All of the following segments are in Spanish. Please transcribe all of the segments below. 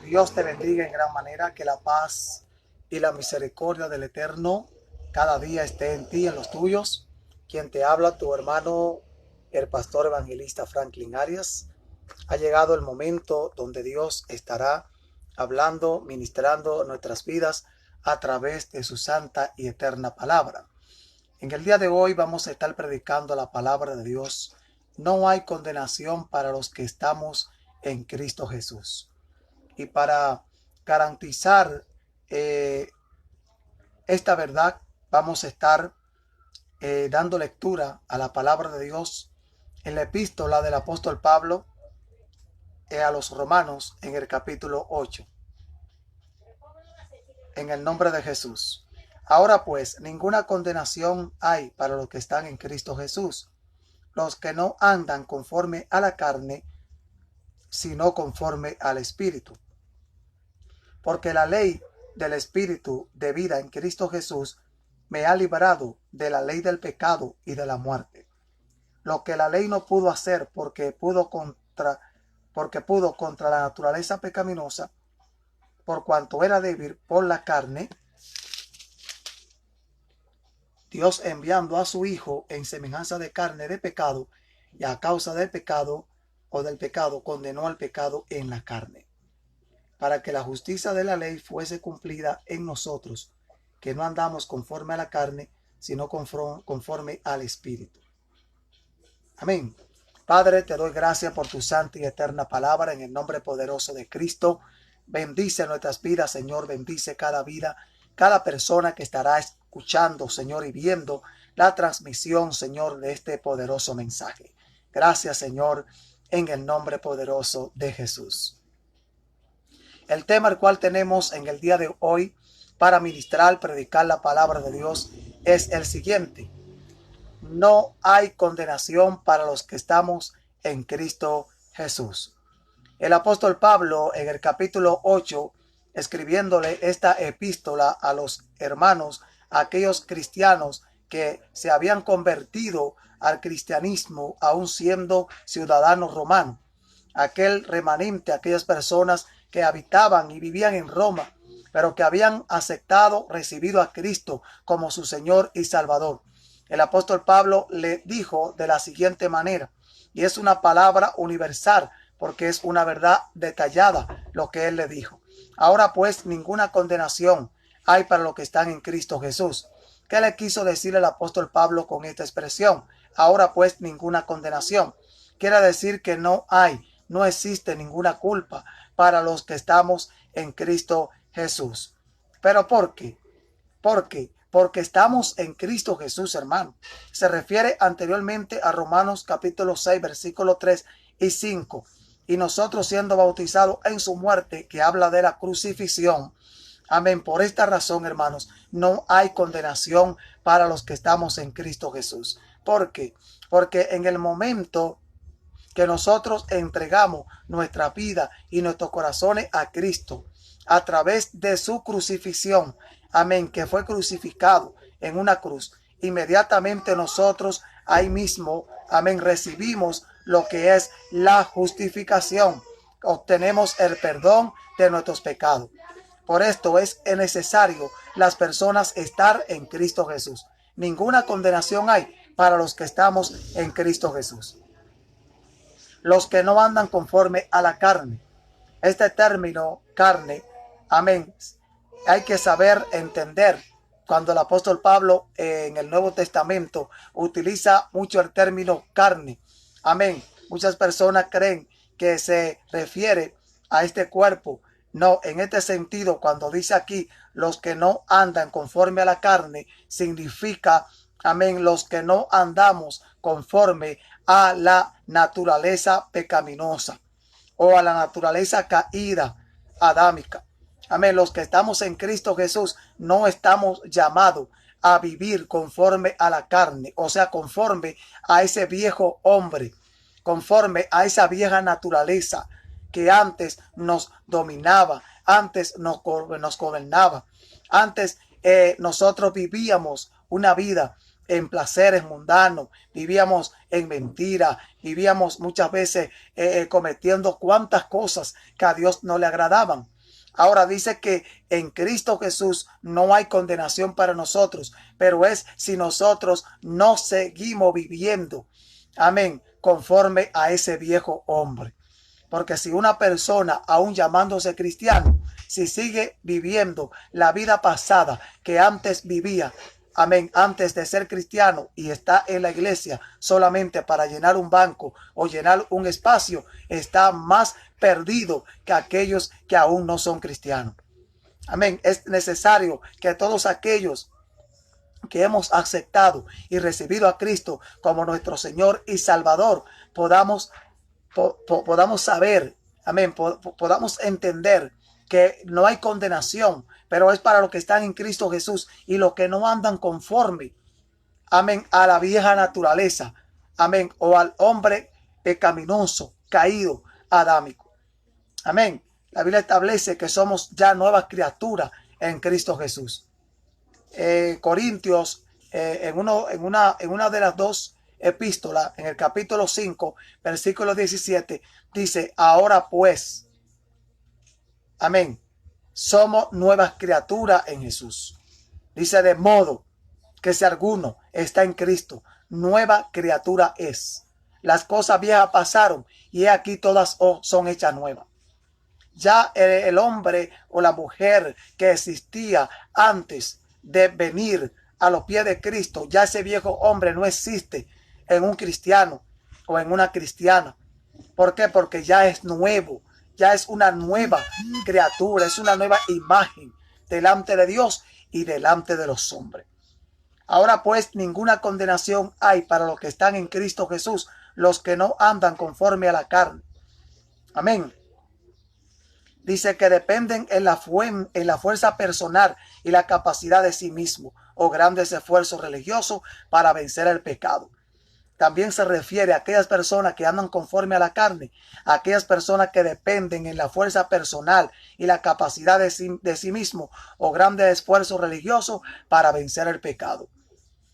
Dios te bendiga en gran manera, que la paz y la misericordia del Eterno cada día esté en ti y en los tuyos. Quien te habla, tu hermano, el pastor evangelista Franklin Arias. Ha llegado el momento donde Dios estará hablando, ministrando nuestras vidas a través de su santa y eterna palabra. En el día de hoy vamos a estar predicando la palabra de Dios. No hay condenación para los que estamos en Cristo Jesús. Y para garantizar esta verdad, vamos a estar dando lectura a la palabra de Dios en la epístola del apóstol Pablo a los romanos en el capítulo 8. En el nombre de Jesús. Ahora pues, ninguna condenación hay para los que están en Cristo Jesús, los que no andan conforme a la carne, sino conforme al Espíritu. Porque la ley del Espíritu de vida en Cristo Jesús me ha librado de la ley del pecado y de la muerte. Lo que la ley no pudo hacer porque pudo contra la naturaleza pecaminosa, por cuanto era débil por la carne, Dios enviando a su Hijo en semejanza de carne de pecado, y a causa del pecado condenó al pecado en la carne, para que la justicia de la ley fuese cumplida en nosotros, que no andamos conforme a la carne, sino conforme al Espíritu. Amén. Padre, te doy gracias por tu santa y eterna palabra en el nombre poderoso de Cristo. Bendice nuestras vidas, Señor. Bendice cada vida, cada persona que estará escuchando, Señor, y viendo la transmisión, Señor, de este poderoso mensaje. Gracias, Señor, en el nombre poderoso de Jesús. El tema el cual tenemos en el día de hoy para ministrar, predicar la palabra de Dios es el siguiente. No hay condenación para los que estamos en Cristo Jesús. El apóstol Pablo en el capítulo 8, escribiéndole esta epístola a los hermanos, a aquellos cristianos que se habían convertido al cristianismo aún siendo ciudadanos romanos, aquel remanente, aquellas personas que habitaban y vivían en Roma, pero que habían aceptado, recibido a Cristo como su Señor y Salvador. El apóstol Pablo le dijo de la siguiente manera, y es una palabra universal, porque es una verdad detallada lo que él le dijo. Ahora pues, ninguna condenación hay para los que están en Cristo Jesús. ¿Qué le quiso decir el apóstol Pablo con esta expresión? Ahora pues, ninguna condenación. Quiere decir que no existe ninguna culpa para los que estamos en Cristo Jesús. ¿Pero por qué? Porque estamos en Cristo Jesús, hermano. Se refiere anteriormente a Romanos capítulo 6, versículos 3 y 5. Y nosotros siendo bautizados en su muerte, que habla de la crucifixión. Amén. Por esta razón, hermanos, no hay condenación para los que estamos en Cristo Jesús. ¿Por qué? Porque en el momento que nosotros entregamos nuestra vida y nuestros corazones a Cristo, a través de su crucifixión, amén, que fue crucificado en una cruz, inmediatamente nosotros ahí mismo, amén, recibimos lo que es la justificación, obtenemos el perdón de nuestros pecados. Por esto es necesario las personas estar en Cristo Jesús. Ninguna condenación hay para los que estamos en Cristo Jesús. Los que no andan conforme a la carne. Este término carne, amén, hay que saber entender cuando el apóstol Pablo en el Nuevo Testamento utiliza mucho el término carne. Amén. Muchas personas creen que se refiere a este cuerpo. No, en este sentido, cuando dice aquí los que no andan conforme a la carne, significa, amén, los que no andamos conforme a la naturaleza pecaminosa o a la naturaleza caída adámica. Amén. Los que estamos en Cristo Jesús no estamos llamados a vivir conforme a la carne, o sea, conforme a ese viejo hombre, conforme a esa vieja naturaleza que antes nos dominaba, antes nos gobernaba, antes nosotros vivíamos una vida en placeres mundanos, vivíamos en mentira, vivíamos muchas veces cometiendo cuantas cosas que a Dios no le agradaban. Ahora dice que en Cristo Jesús no hay condenación para nosotros, pero es si nosotros no seguimos viviendo, amén, conforme a ese viejo hombre. Porque si una persona, aún llamándose cristiano, si sigue viviendo la vida pasada que antes vivía, amén, antes de ser cristiano, y está en la iglesia solamente para llenar un banco o llenar un espacio, está más perdido que aquellos que aún no son cristianos. Amén. Es necesario que todos aquellos que hemos aceptado y recibido a Cristo como nuestro Señor y Salvador podamos saber, amén, podamos entender que no hay condenación, pero es para los que están en Cristo Jesús y los que no andan conforme, amén, a la vieja naturaleza, amén, o al hombre pecaminoso, caído, adámico. Amén. La Biblia establece que somos ya nuevas criaturas en Cristo Jesús. Corintios, en una de las dos epístolas, en el capítulo 5, versículo 17, dice: ahora pues, amén, somos nuevas criaturas en Jesús. Dice: de modo que si alguno está en Cristo, nueva criatura es. Las cosas viejas pasaron y he aquí todas son hechas nuevas. Ya el hombre o la mujer que existía antes de venir a los pies de Cristo, ya ese viejo hombre no existe en un cristiano o en una cristiana. ¿Por qué? Porque ya es nuevo, ya es una nueva criatura, es una nueva imagen delante de Dios y delante de los hombres. Ahora pues ninguna condenación hay para los que están en Cristo Jesús, los que no andan conforme a la carne. Amén. Dice que dependen en la fuerza personal y la capacidad de sí mismo o grandes esfuerzos religiosos para vencer el pecado. También se refiere a aquellas personas que andan conforme a la carne, a aquellas personas que dependen en la fuerza personal y la capacidad de sí mismo o grandes esfuerzos religiosos para vencer el pecado.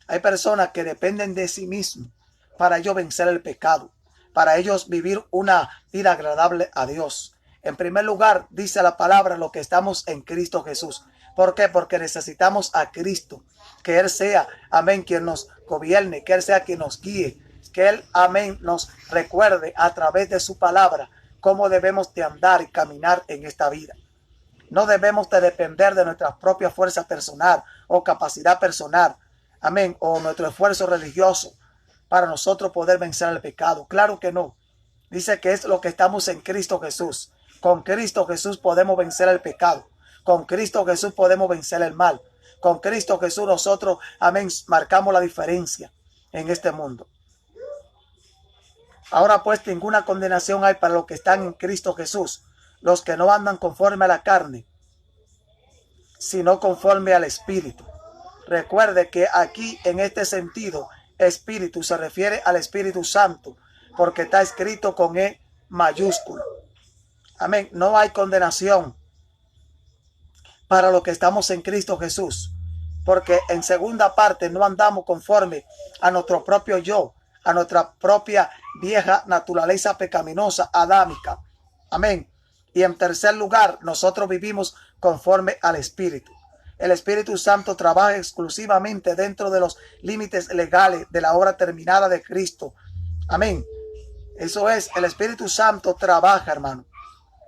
Hay personas que dependen de sí mismos para ellos vencer el pecado, para ellos vivir una vida agradable a Dios. En primer lugar, dice la palabra, lo que estamos en Cristo Jesús. ¿Por qué? Porque necesitamos a Cristo. Que Él sea, amén, quien nos gobierne, que Él sea quien nos guíe, que Él, amén, nos recuerde a través de su palabra cómo debemos de andar y caminar en esta vida. No debemos de depender de nuestra propia fuerza personal o capacidad personal, amén, o nuestro esfuerzo religioso para nosotros poder vencer el pecado. Claro que no. Dice que es lo que estamos en Cristo Jesús. Con Cristo Jesús podemos vencer el pecado. Con Cristo Jesús podemos vencer el mal. Con Cristo Jesús nosotros, amén, marcamos la diferencia en este mundo. Ahora pues ninguna condenación hay para los que están en Cristo Jesús, los que no andan conforme a la carne, sino conforme al Espíritu. Recuerde que aquí en este sentido, Espíritu se refiere al Espíritu Santo, porque está escrito con E mayúscula. Amén. No hay condenación para los que estamos en Cristo Jesús, porque en segunda parte no andamos conforme a nuestro propio yo, a nuestra propia vieja naturaleza pecaminosa adámica. Amén. Y en tercer lugar, nosotros vivimos conforme al Espíritu. El Espíritu Santo trabaja exclusivamente dentro de los límites legales de la obra terminada de Cristo. Amén. Eso es, el Espíritu Santo trabaja, hermano,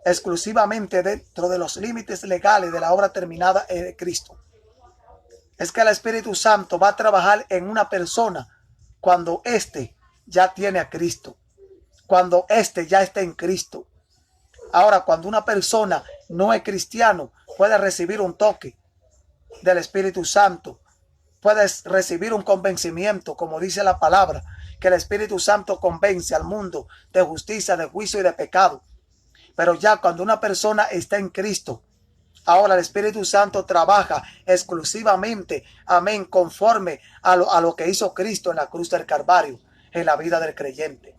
exclusivamente dentro de los límites legales de la obra terminada de Cristo. Es que el Espíritu Santo va a trabajar en una persona cuando éste ya tiene a Cristo, cuando éste ya está en Cristo. Ahora, cuando una persona no es cristiano, puede recibir un toque del Espíritu Santo, puedes recibir un convencimiento, como dice la palabra, que el Espíritu Santo convence al mundo de justicia, de juicio y de pecado. Pero ya cuando una persona está en Cristo, ahora el Espíritu Santo trabaja exclusivamente, amén, conforme a lo que hizo Cristo en la cruz del Calvario, en la vida del creyente.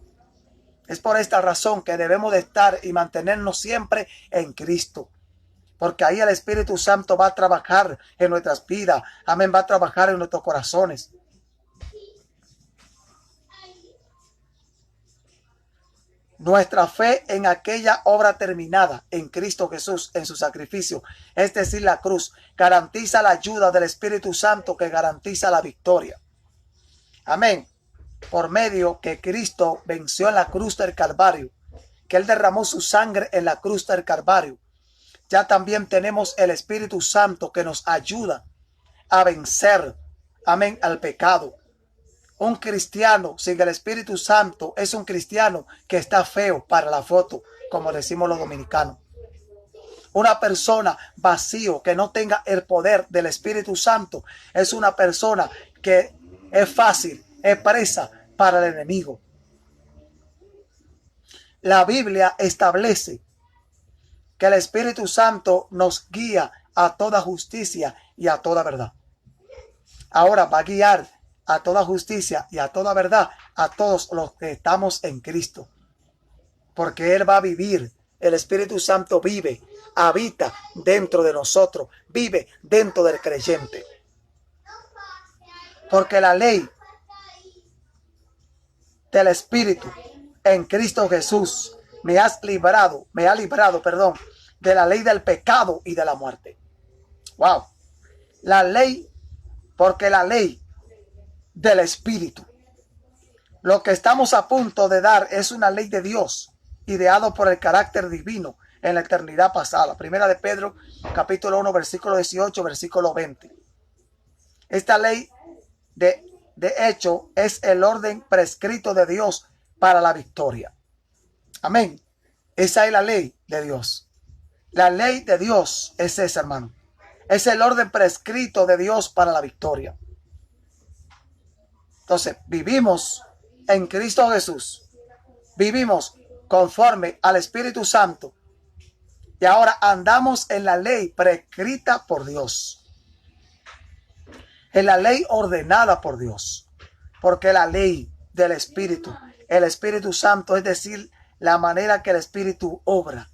Es por esta razón que debemos de estar y mantenernos siempre en Cristo, porque ahí el Espíritu Santo va a trabajar en nuestras vidas, amén, va a trabajar en nuestros corazones. Nuestra fe en aquella obra terminada en Cristo Jesús, en su sacrificio, es decir, la cruz, garantiza la ayuda del Espíritu Santo que garantiza la victoria. Amén. Por medio que Cristo venció en la cruz del Calvario, que Él derramó su sangre en la cruz del Calvario, ya también tenemos el Espíritu Santo que nos ayuda a vencer, amén, al pecado. Un cristiano sin el Espíritu Santo es un cristiano que está feo para la foto, como decimos los dominicanos. Una persona vacío que no tenga el poder del Espíritu Santo es una persona que es fácil, es presa para el enemigo. La Biblia establece que el Espíritu Santo nos guía a toda justicia y a toda verdad. Ahora va a guiar a toda justicia y a toda verdad a todos los que estamos en Cristo. Porque Él va a vivir. El Espíritu Santo vive, habita dentro de nosotros, vive dentro del creyente. Porque la ley del Espíritu en Cristo Jesús me ha librado, de la ley del pecado y de la muerte. Wow. La ley, porque la ley del Espíritu. Lo que estamos a punto de dar es una ley de Dios, ideado por el carácter divino en la eternidad pasada. Primera de Pedro, capítulo 1, versículo 18, versículo 20. Esta ley, de hecho, es el orden prescrito de Dios para la victoria. Amén. Esa es la ley de Dios. La ley de Dios es esa, hermano. Es el orden prescrito de Dios para la victoria. Entonces, vivimos en Cristo Jesús. Vivimos conforme al Espíritu Santo. Y ahora andamos en la ley prescrita por Dios. En la ley ordenada por Dios. Porque la ley del Espíritu, el Espíritu Santo, es decir, la manera que el Espíritu obra.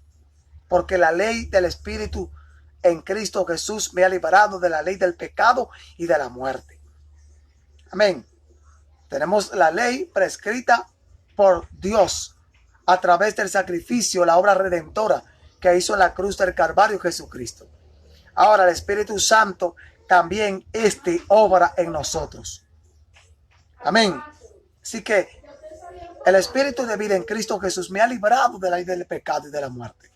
Porque la ley del Espíritu en Cristo Jesús me ha liberado de la ley del pecado y de la muerte. Amén. Tenemos la ley prescrita por Dios a través del sacrificio, la obra redentora que hizo en la cruz del Calvario Jesucristo. Ahora el Espíritu Santo también obra en nosotros. Amén. Así que el Espíritu de vida en Cristo Jesús me ha librado de la ley del pecado y de la muerte.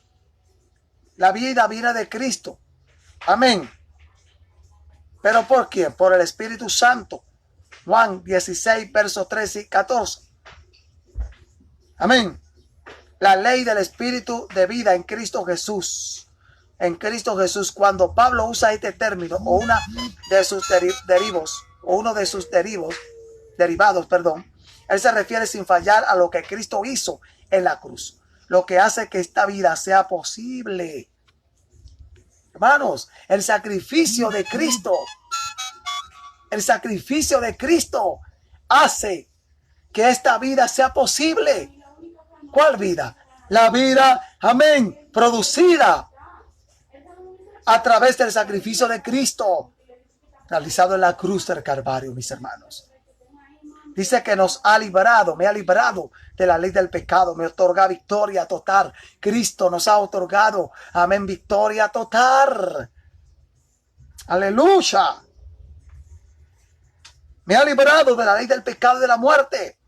La vida viene de Cristo. Amén. ¿Pero por quién? Por el Espíritu Santo. Juan 16, versos 13 y 14. Amén. La ley del Espíritu de vida en Cristo Jesús. En Cristo Jesús, cuando Pablo usa este término o una de sus derivados, él se refiere sin fallar a lo que Cristo hizo en la cruz, lo que hace que esta vida sea posible. Hermanos, el sacrificio de Cristo hace que esta vida sea posible. ¿Cuál vida? La vida, amén, producida a través del sacrificio de Cristo realizado en la cruz del Calvario, mis hermanos. Dice que nos ha librado, me ha librado de la ley del pecado, me otorga victoria total. Cristo nos ha otorgado, amén, victoria total. Aleluya. Me ha librado de la ley del pecado y de la muerte.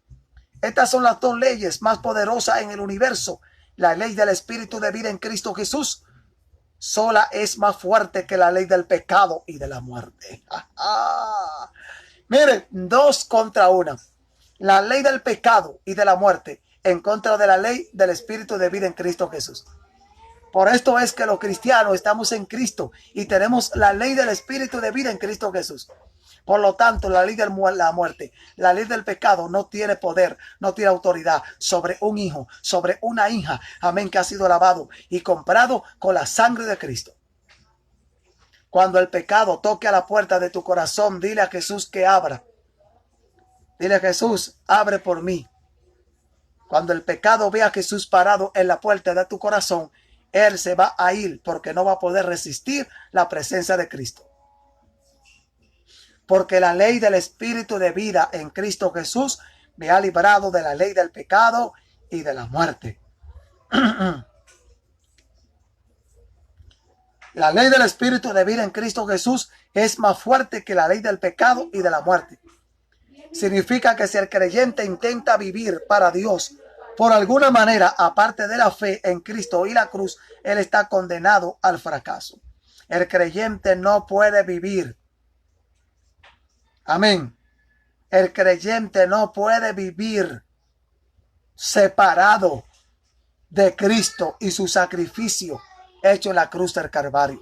Estas son las dos leyes más poderosas en el universo. La ley del Espíritu de vida en Cristo Jesús sola es más fuerte que la ley del pecado y de la muerte. Miren, 2 contra 1. La ley del pecado y de la muerte en contra de la ley del Espíritu de vida en Cristo Jesús. Por esto es que los cristianos estamos en Cristo y tenemos la ley del Espíritu de vida en Cristo Jesús. Por lo tanto, la ley de la muerte, la ley del pecado no tiene poder, no tiene autoridad sobre un hijo, sobre una hija, amén, que ha sido lavado y comprado con la sangre de Cristo. Cuando el pecado toque a la puerta de tu corazón, dile a Jesús que abra. Dile a Jesús, abre por mí. Cuando el pecado vea a Jesús parado en la puerta de tu corazón, él se va a ir porque no va a poder resistir la presencia de Cristo. Porque la ley del Espíritu de vida en Cristo Jesús me ha librado de la ley del pecado y de la muerte. La ley del Espíritu de vida en Cristo Jesús es más fuerte que la ley del pecado y de la muerte. Significa que si el creyente intenta vivir para Dios por alguna manera, aparte de la fe en Cristo y la cruz, él está condenado al fracaso. El creyente no puede vivir. Amén. El creyente no puede vivir separado de Cristo y su sacrificio hecho en la cruz del Calvario.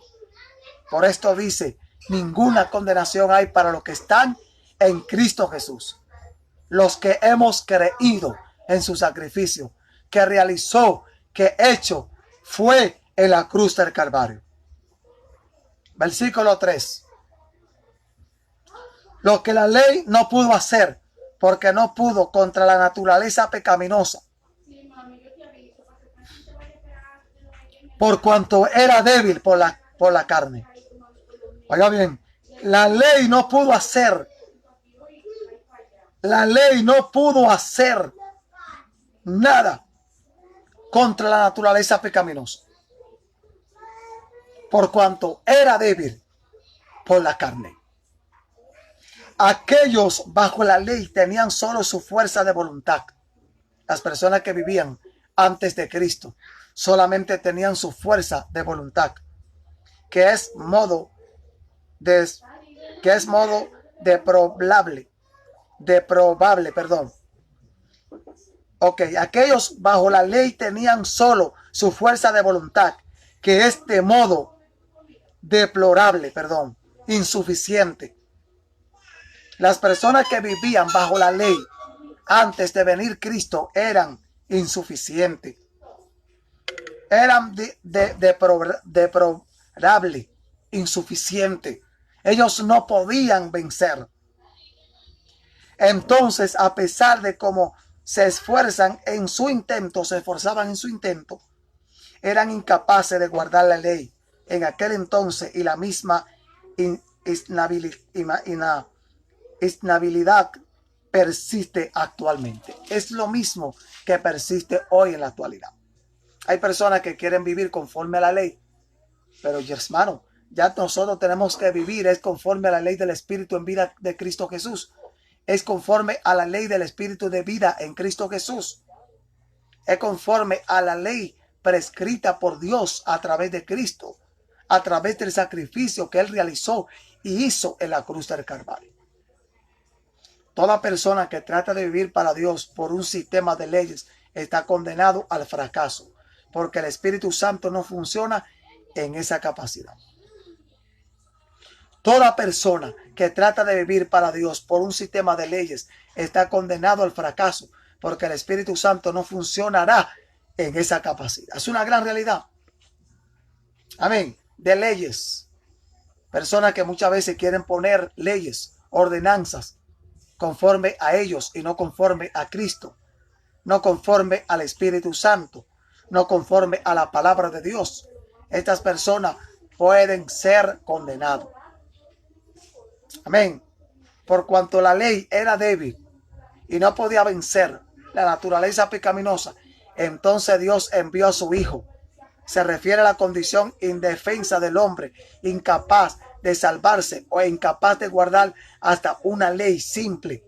Por esto dice, ninguna condenación hay para los que están en Cristo Jesús. Los que hemos creído en su sacrificio, que realizó, que hecho fue en la cruz del Calvario. Versículo 3. Lo que la ley no pudo hacer, porque no pudo contra la naturaleza pecaminosa, por cuanto era débil por la carne. Oiga bien, la ley no pudo hacer. La ley no pudo hacer nada contra la naturaleza pecaminosa, por cuanto era débil por la carne. Aquellos bajo la ley tenían solo su fuerza de voluntad. Las personas que vivían antes de Cristo solamente tenían su fuerza de voluntad, que es modo deprobable. Ok, aquellos bajo la ley tenían solo su fuerza de voluntad, que es de modo insuficiente. Las personas que vivían bajo la ley antes de venir Cristo eran insuficientes. Eran deplorable, insuficiente. Ellos no podían vencer. Entonces, a pesar de cómo se esforzaban en su intento, eran incapaces de guardar la ley en aquel entonces, y la misma inhabilidad persiste actualmente. Es lo mismo que persiste hoy en la actualidad. Hay personas que quieren vivir conforme a la ley, pero hermano, ya nosotros tenemos que vivir es conforme a la ley del Espíritu en vida de Cristo Jesús. Es conforme a la ley del Espíritu de vida en Cristo Jesús. Es conforme a la ley prescrita por Dios a través de Cristo, a través del sacrificio que Él realizó y hizo en la cruz del Calvario. Toda persona que trata de vivir para Dios por un sistema de leyes está condenado al fracaso, porque el Espíritu Santo no funciona en esa capacidad. Toda persona que trata de vivir para Dios por un sistema de leyes está condenado al fracaso, porque el Espíritu Santo no funcionará en esa capacidad. Es una gran realidad. Amén. De leyes. Personas que muchas veces quieren poner leyes, ordenanzas, conforme a ellos y no conforme a Cristo, no conforme al Espíritu Santo, no conforme a la palabra de Dios. Estas personas pueden ser condenadas. Amén. Por cuanto la ley era débil y no podía vencer la naturaleza pecaminosa, entonces Dios envió a su Hijo. Se refiere a la condición indefensa del hombre, incapaz de salvarse o incapaz de guardar hasta una ley simple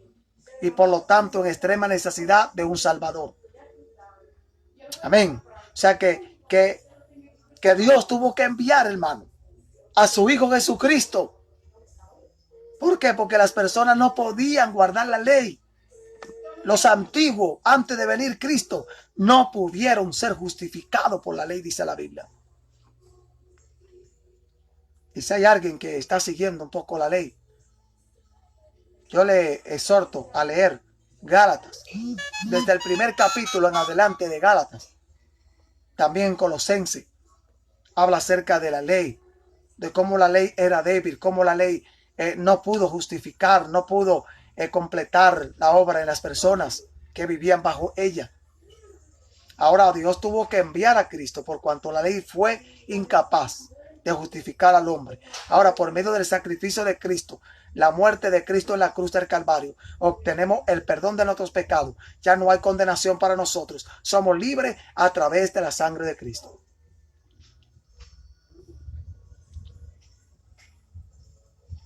y por lo tanto en extrema necesidad de un Salvador. Amén. O sea que Dios tuvo que enviar, hermano, a su Hijo Jesucristo. ¿Por qué? Porque las personas no podían guardar la ley. Los antiguos, antes de venir Cristo, no pudieron ser justificados por la ley, dice la Biblia. Y si hay alguien que está siguiendo un poco la ley, yo le exhorto a leer Gálatas, desde el primer capítulo en adelante de Gálatas. También Colosenses habla acerca de la ley, de cómo la ley era débil, cómo la ley no pudo justificar, no pudo completar la obra en las personas que vivían bajo ella. Ahora Dios tuvo que enviar a Cristo por cuanto la ley fue incapaz de justificar al hombre. Ahora, por medio del sacrificio de Cristo, la muerte de Cristo en la cruz del Calvario, obtenemos el perdón de nuestros pecados. Ya no hay condenación para nosotros. Somos libres a través de la sangre de Cristo.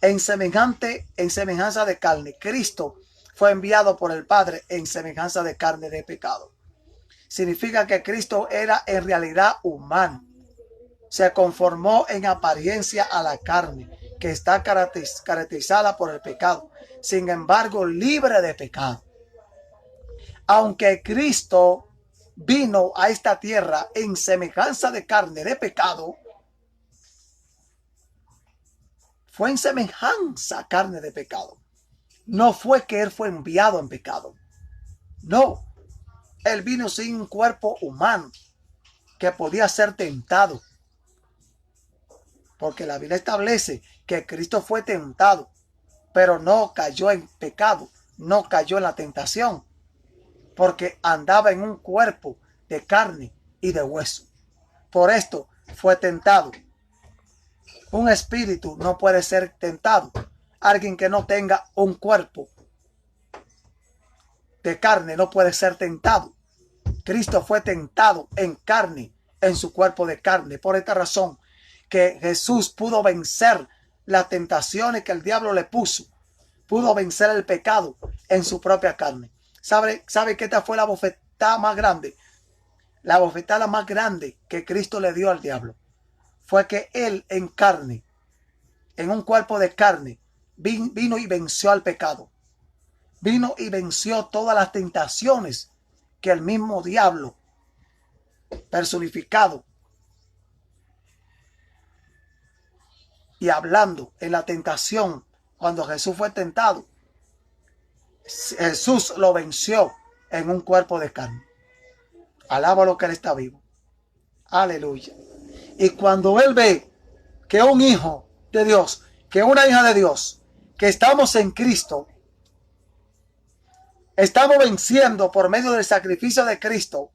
En semejanza de carne, Cristo fue enviado por el Padre en semejanza de carne de pecado. Significa que Cristo era en realidad humano. Se conformó en apariencia a la carne, que está caracterizada por el pecado. Sin embargo, libre de pecado. Aunque Cristo vino a esta tierra en semejanza de carne de pecado, fue en semejanza carne de pecado. No fue que él fue enviado en pecado. No, él vino sin un cuerpo humano que podía ser tentado. Porque la Biblia establece que Cristo fue tentado, pero no cayó en pecado, no cayó en la tentación, porque andaba en un cuerpo de carne y de hueso. Por esto fue tentado. Un espíritu no puede ser tentado. Alguien que no tenga un cuerpo de carne no puede ser tentado. Cristo fue tentado en carne, en su cuerpo de carne. Por esta razón que Jesús pudo vencer las tentaciones que el diablo le puso. Pudo vencer el pecado en su propia carne. ¿Sabe que esta fue la bofetada más grande? La bofetada más grande que Cristo le dio al diablo fue que él en carne, en un cuerpo de carne, vino y venció al pecado. Vino y venció todas las tentaciones que el mismo diablo personificado y hablando en la tentación cuando Jesús fue tentado. Jesús lo venció en un cuerpo de carne. Alaba lo que él está vivo. Aleluya. Y cuando él ve que un hijo de Dios, que una hija de Dios, que estamos en Cristo, estamos venciendo por medio del sacrificio de Cristo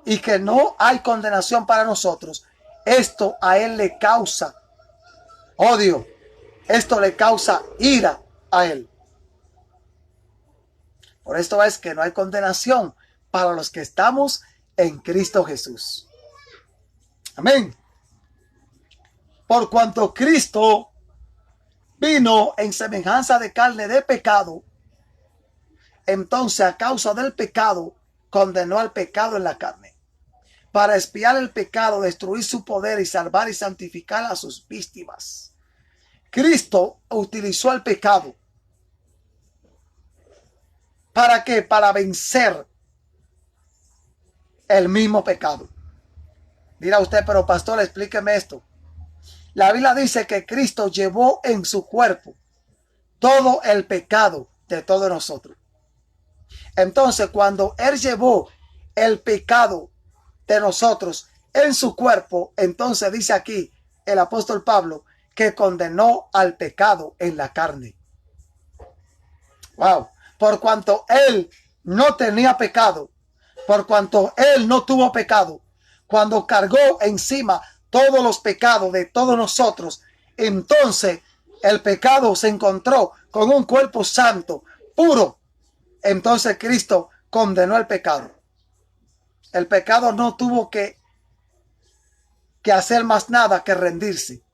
y que no hay condenación para nosotros, esto a él le causa odio. Esto le causa ira a él. Por esto es que no hay condenación para los que estamos en Cristo Jesús. Amén. Por cuanto Cristo vino en semejanza de carne de pecado, entonces a causa del pecado condenó al pecado en la carne, para expiar el pecado, destruir su poder y salvar y santificar a sus víctimas. Cristo utilizó el pecado. ¿Para qué? Para vencer el mismo pecado. Dirá usted, pero pastor, explíqueme esto. La Biblia dice que Cristo llevó en su cuerpo todo el pecado de todos nosotros. Entonces, cuando Él llevó el pecado de nosotros en su cuerpo, entonces dice aquí el apóstol Pablo que condenó al pecado en la carne. Wow. Por cuanto Él no tenía pecado, por cuanto Él no tuvo pecado, cuando cargó encima todos los pecados de todos nosotros, entonces el pecado se encontró con un cuerpo santo, puro. Entonces Cristo condenó el pecado. El pecado no tuvo que hacer más nada que rendirse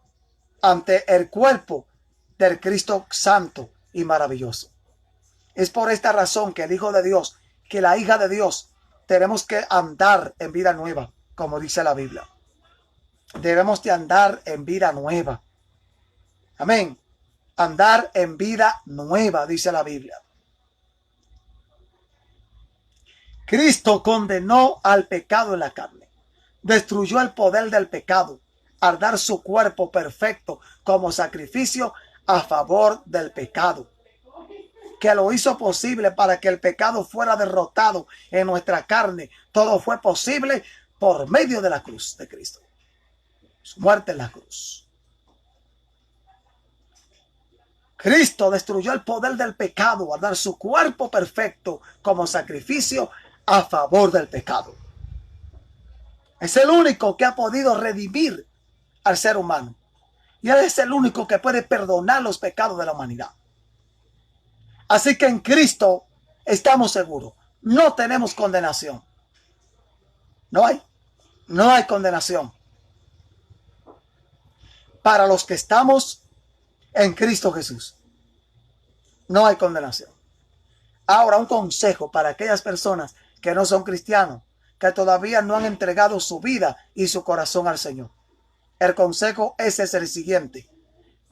ante el cuerpo del Cristo santo y maravilloso. Es por esta razón que el Hijo de Dios, que la hija de Dios, tenemos que andar en vida nueva, como dice la Biblia. Debemos de andar en vida nueva. Amén. Andar en vida nueva, dice la Biblia. Cristo condenó al pecado en la carne. Destruyó el poder del pecado al dar su cuerpo perfecto como sacrificio a favor del pecado, que lo hizo posible para que el pecado fuera derrotado en nuestra carne. Todo fue posible por medio de la cruz de Cristo, su muerte en la cruz. Cristo destruyó el poder del pecado al dar su cuerpo perfecto como sacrificio a favor del pecado. Es el único que ha podido redimir al ser humano. Y Él es el único que puede perdonar los pecados de la humanidad. Así que en Cristo estamos seguros. No tenemos condenación. No hay condenación. Para los que estamos en Cristo Jesús. No hay condenación. Ahora, un consejo para aquellas personas que no son cristianos, que todavía no han entregado su vida y su corazón al Señor. El consejo ese es el siguiente.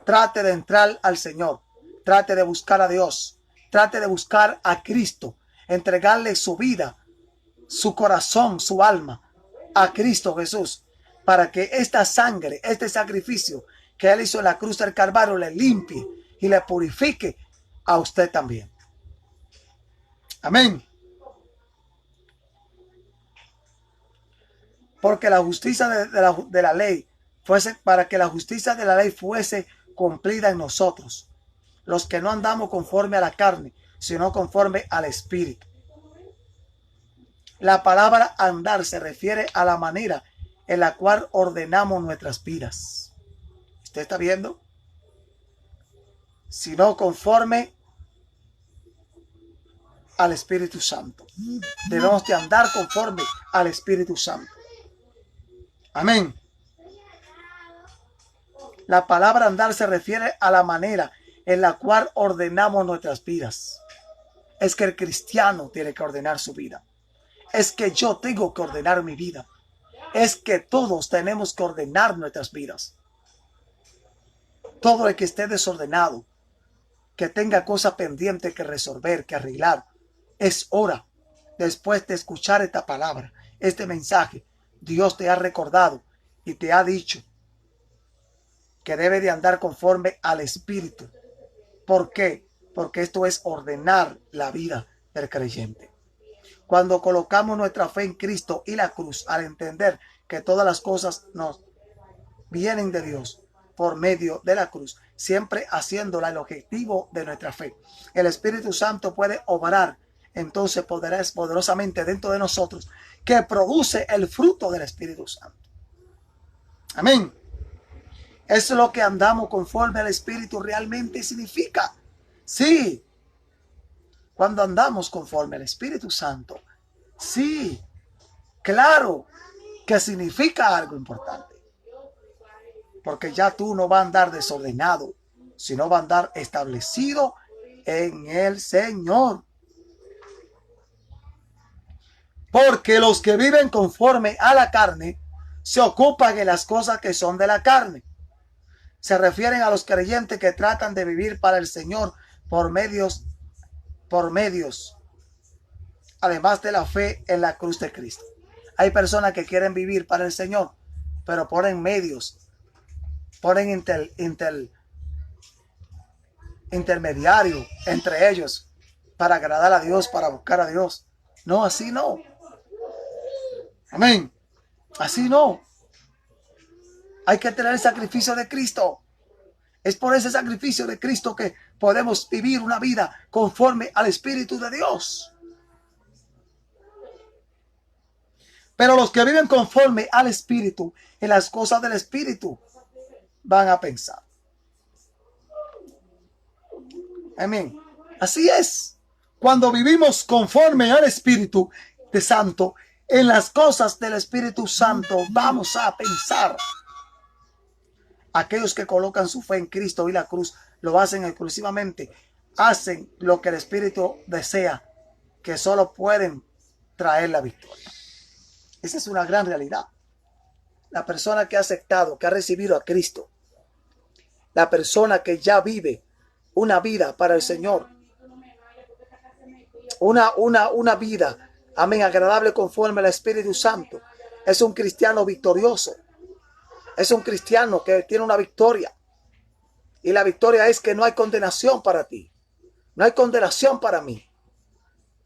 Trate de entrar al Señor. Trate de buscar a Dios. Trate de buscar a Cristo. Entregarle su vida, su corazón, su alma a Cristo Jesús. Para que esta sangre, este sacrificio que Él hizo en la cruz del Calvario le limpie y le purifique a usted también. Amén. Porque la justicia de la ley fuese, para que la justicia de la ley fuese cumplida en nosotros, los que no andamos conforme a la carne, sino conforme al Espíritu. La palabra andar se refiere a la manera en la cual ordenamos nuestras vidas. ¿Usted está viendo? Sino conforme al Espíritu Santo. Debemos de andar conforme al Espíritu Santo. Amén. La palabra andar se refiere a la manera en la cual ordenamos nuestras vidas. Es que el cristiano tiene que ordenar su vida. Es que yo tengo que ordenar mi vida. Es que todos tenemos que ordenar nuestras vidas. Todo el que esté desordenado, que tenga cosas pendientes que resolver, que arreglar, es hora, después de escuchar esta palabra, este mensaje, Dios te ha recordado y te ha dicho que debe de andar conforme al Espíritu. ¿Por qué? Porque esto es ordenar la vida del creyente. Cuando colocamos nuestra fe en Cristo y la cruz, al entender que todas las cosas nos vienen de Dios por medio de la cruz, siempre haciéndola el objetivo de nuestra fe, el Espíritu Santo puede obrar entonces poderosamente dentro de nosotros, que produce el fruto del Espíritu Santo. Amén. Eso es lo que andamos conforme al Espíritu realmente significa. Sí. Cuando andamos conforme al Espíritu Santo. Sí. Claro que significa algo importante. Porque ya tú no vas a andar desordenado, sino va a andar establecido en el Señor. Porque los que viven conforme a la carne se ocupan de las cosas que son de la carne. Se refieren a los creyentes que tratan de vivir para el Señor por medios, además de la fe en la cruz de Cristo. Hay personas que quieren vivir para el Señor, pero ponen medios, ponen intermediarios entre ellos para agradar a Dios, para buscar a Dios. No, así no. Amén. Así no. Hay que tener el sacrificio de Cristo. Es por ese sacrificio de Cristo que podemos vivir una vida conforme al Espíritu de Dios. Pero los que viven conforme al Espíritu, en las cosas del Espíritu, van a pensar. Amén. Así es. Cuando vivimos conforme al Espíritu de Santo, en las cosas del Espíritu Santo, vamos a pensar. Aquellos que colocan su fe en Cristo y la cruz lo hacen exclusivamente. Hacen lo que el Espíritu desea, que solo pueden traer la victoria. Esa es una gran realidad. La persona que ha aceptado, que ha recibido a Cristo, la persona que ya vive una vida para el Señor, una vida, amén, agradable conforme al Espíritu Santo, es un cristiano victorioso. Es un cristiano que tiene una victoria. Y la victoria es que no hay condenación para ti. No hay condenación para mí.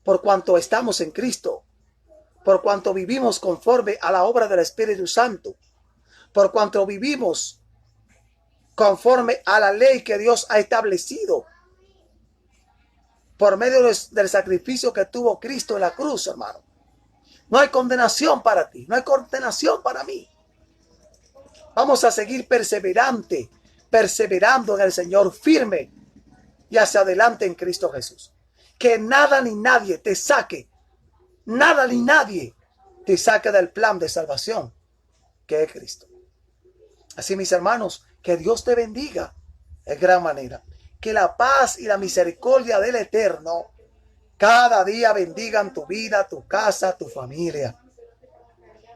Por cuanto estamos en Cristo. Por cuanto vivimos conforme a la obra del Espíritu Santo. Por cuanto vivimos conforme a la ley que Dios ha establecido. Por medio del sacrificio que tuvo Cristo en la cruz, hermano. No hay condenación para ti. No hay condenación para mí. Vamos a seguir perseverante perseverando en el Señor, firme y hacia adelante en Cristo Jesús. Que nada ni nadie te saque, nada ni nadie te saque del plan de salvación que es Cristo. Así, mis hermanos, que Dios te bendiga de gran manera. Que la paz y la misericordia del Eterno cada día bendigan tu vida, tu casa, tu familia.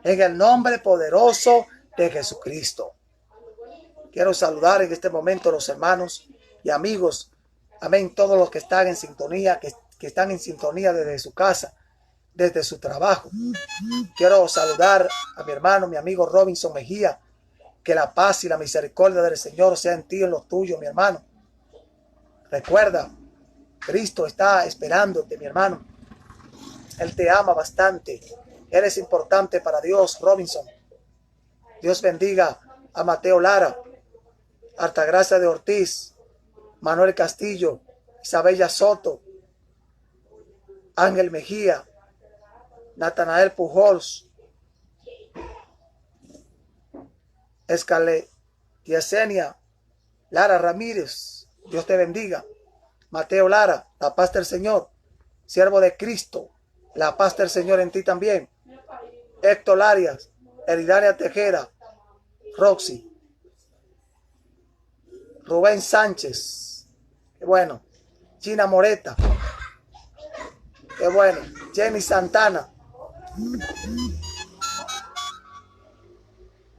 En el nombre poderoso de Jesucristo. Quiero saludar en este momento a los hermanos y amigos. Amén. Todos los que están en sintonía, que están en sintonía desde su casa, desde su trabajo. Quiero saludar a mi hermano, mi amigo Robinson Mejía. Que la paz y la misericordia del Señor sea en ti y en los tuyos, mi hermano. Recuerda, Cristo está esperándote, mi hermano. Él te ama bastante. Eres importante para Dios, Robinson. Dios bendiga a Mateo Lara, Altagracia de Ortiz, Manuel Castillo, Isabella Soto, Ángel Mejía, Natanael Pujols, Escalé, Yesenia, Lara Ramírez. Dios te bendiga. Mateo Lara, la paz del Señor. Siervo de Cristo, la paz del Señor en ti también. Héctor Arias, Eridania Tejera, Roxy, Rubén Sánchez, qué bueno. Gina Moreta, qué bueno. Jenny Santana,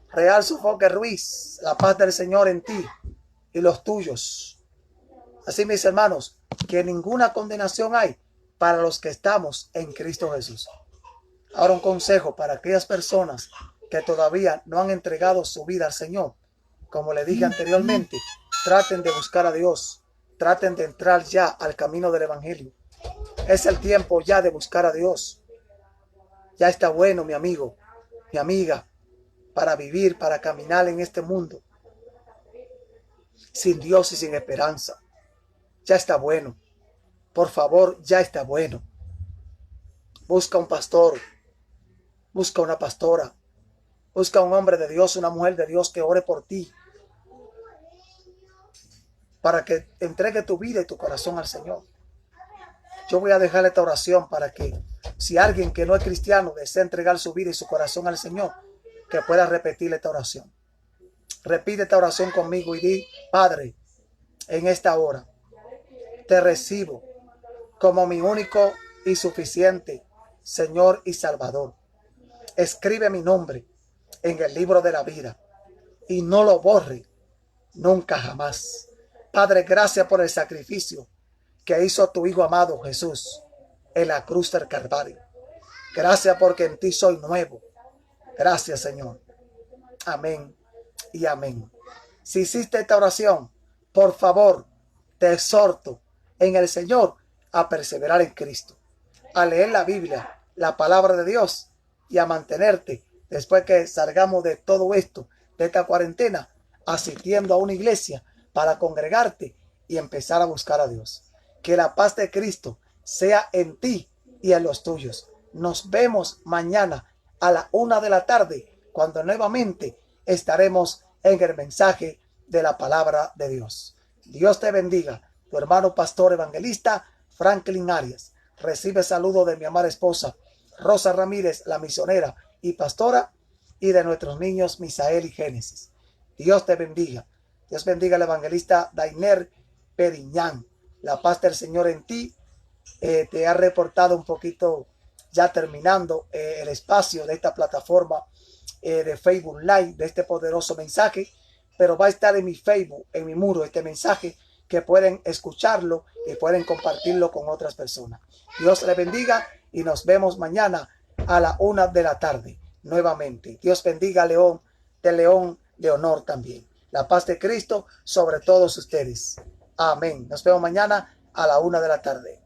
Real Sofoque Ruiz, la paz del Señor en ti y los tuyos. Así, mis hermanos, que ninguna condenación hay para los que estamos en Cristo Jesús. Ahora un consejo para aquellas personas que todavía no han entregado su vida al Señor. Como le dije anteriormente, traten de buscar a Dios. Traten de entrar ya al camino del Evangelio. Es el tiempo ya de buscar a Dios. Ya está bueno, mi amigo, mi amiga, para vivir, para caminar en este mundo sin Dios y sin esperanza. Ya está bueno. Por favor, ya está bueno. Busca un pastor. Busca una pastora. Busca un hombre de Dios, una mujer de Dios que ore por ti. Para que entregue tu vida y tu corazón al Señor. Yo voy a dejar esta oración para que si alguien que no es cristiano desea entregar su vida y su corazón al Señor, que pueda repetir esta oración. Repite esta oración conmigo y di: Padre, en esta hora te recibo como mi único y suficiente Señor y Salvador. Escribe mi nombre en el libro de la vida y no lo borre nunca jamás. Padre, gracias por el sacrificio que hizo tu Hijo amado Jesús en la cruz del Calvario. Gracias porque en ti soy nuevo. Gracias, Señor. Amén y amén. Si hiciste esta oración, por favor, te exhorto en el Señor a perseverar en Cristo, a leer la Biblia, la palabra de Dios, y a mantenerte, después que salgamos de todo esto, de esta cuarentena, asistiendo a una iglesia para congregarte y empezar a buscar a Dios. Que la paz de Cristo sea en ti y en los tuyos. Nos vemos mañana a la 1 de la tarde, cuando nuevamente estaremos en el mensaje de la palabra de Dios. Dios te bendiga. Tu hermano pastor evangelista Franklin Arias. Recibe saludo de mi amada esposa Rosa Ramírez, la misionera y pastora, y de nuestros niños Misael y Génesis. Dios te bendiga. Dios bendiga al evangelista Dainer Periñán. La paz del Señor en ti. Te ha reportado un poquito, ya terminando el espacio de esta plataforma de Facebook Live, de este poderoso mensaje, pero va a estar en mi Facebook, en mi muro, este mensaje, que pueden escucharlo y pueden compartirlo con otras personas. Dios le bendiga y nos vemos mañana a la 1 de la tarde nuevamente. Dios bendiga a León Leonor también. La paz de Cristo sobre todos ustedes. Amén. Nos vemos mañana a la 1 de la tarde.